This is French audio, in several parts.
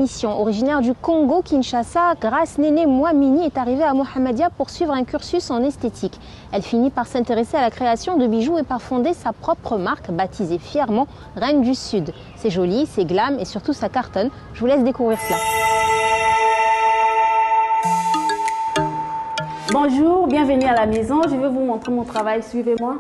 nutrition. Originaire du Congo, Kinshasa, Grace Néné Mouamini est arrivée à Mohammedia pour suivre un cursus en esthétique. Elle finit par s'intéresser à la création de bijoux et par fonder sa propre marque, baptisée fièrement Reine du Sud. C'est joli, c'est glam et surtout ça cartonne. Je vous laisse découvrir cela. Bonjour, bienvenue à la maison. Je vais vous montrer mon travail. Suivez-moi.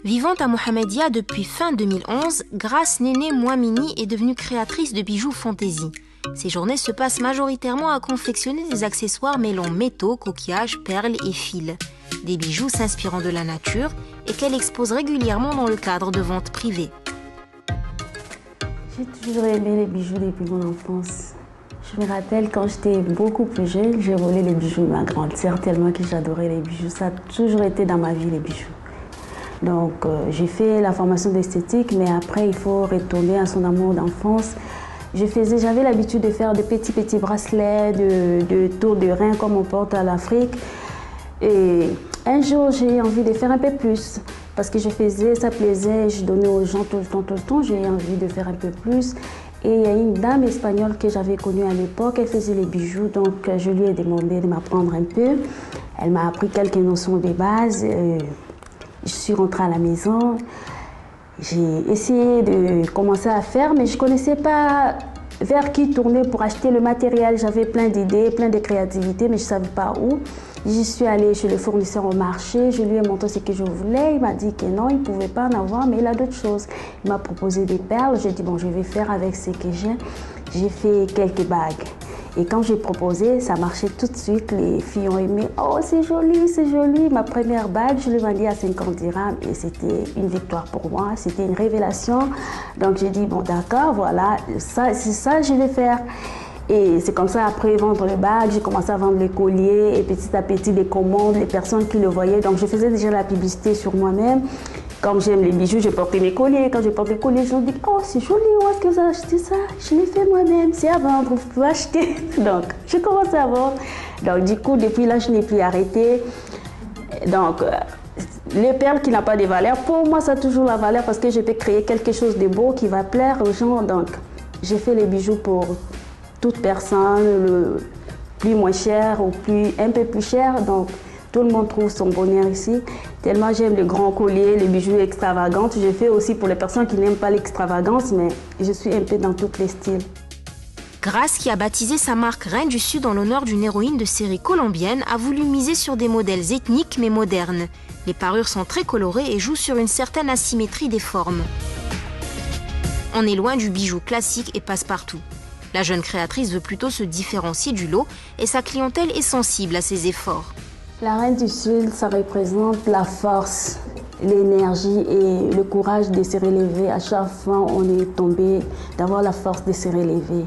Vivant à Mohammedia depuis fin 2011, Grace Néné Mouamini est devenue créatrice de bijoux fantaisie. Ses journées se passent majoritairement à confectionner des accessoires mêlant métaux, coquillages, perles et fils. Des bijoux s'inspirant de la nature et qu'elle expose régulièrement dans le cadre de ventes privées. J'ai toujours aimé les bijoux depuis mon enfance. Je me rappelle quand j'étais beaucoup plus jeune, j'ai volé les bijoux de ma grande sœur tellement que j'adorais les bijoux. Ça a toujours été dans ma vie, les bijoux. Donc j'ai fait la formation d'esthétique, mais après il faut retourner à son amour d'enfance. J'avais l'habitude de faire de petits bracelets, de tours de rein comme on porte à l'Afrique. Et un jour j'ai eu envie de faire un peu plus parce que je faisais, ça plaisait, je donnais aux gens tout le temps, j'ai eu envie de faire un peu plus. Et il y a une dame espagnole que j'avais connue à l'époque, elle faisait les bijoux, donc je lui ai demandé de m'apprendre un peu. Elle m'a appris quelques notions de base. Je suis rentrée à la maison, j'ai essayé de commencer à faire, mais je ne connaissais pas vers qui tourner pour acheter le matériel. J'avais plein d'idées, plein de créativité, mais je ne savais pas où. J'y suis allée chez le fournisseur au marché, je lui ai montré ce que je voulais. Il m'a dit que non, il ne pouvait pas en avoir, mais il a d'autres choses. Il m'a proposé des perles, j'ai dit bon, je vais faire avec ce que j'ai. J'ai fait quelques bagues. Et quand j'ai proposé, ça marchait tout de suite. Les filles ont aimé. Oh, c'est joli, c'est joli. Ma première bague, je l'ai vendue à 50 dirhams et c'était une victoire pour moi. C'était une révélation. Donc j'ai dit, bon, d'accord, voilà, c'est ça que je vais faire. Et c'est comme ça, après vendre les bagues, j'ai commencé à vendre les colliers et petit à petit les commandes, les personnes qui le voyaient. Donc je faisais déjà la publicité sur moi-même. Comme j'aime les bijoux, j'ai porté mes colliers. Quand j'ai porté les colliers, ils ont dit « Oh, c'est joli, où est-ce que vous avez acheté ça? Je l'ai fait moi-même, c'est à vendre, vous pouvez acheter. » Donc, j'ai commencé à vendre. Donc, du coup, depuis là, je n'ai plus arrêté. Donc, les perles qui n'ont pas de valeur, pour moi, ça a toujours la valeur parce que je peux créer quelque chose de beau qui va plaire aux gens. Donc, j'ai fait les bijoux pour toute personne, le plus moins cher ou un peu plus cher. Donc, tout le monde trouve son bonheur ici. Tellement j'aime les grands colliers, les bijoux extravagants. Je fais aussi pour les personnes qui n'aiment pas l'extravagance, mais je suis un peu dans tous les styles. Grace, qui a baptisé sa marque Reine du Sud en l'honneur d'une héroïne de série colombienne, a voulu miser sur des modèles ethniques mais modernes. Les parures sont très colorées et jouent sur une certaine asymétrie des formes. On est loin du bijou classique et passe-partout. La jeune créatrice veut plutôt se différencier du lot et sa clientèle est sensible à ses efforts. La Reine du Sud, ça représente la force, l'énergie et le courage de se relever. À chaque fois, on est tombé, d'avoir la force de se relever.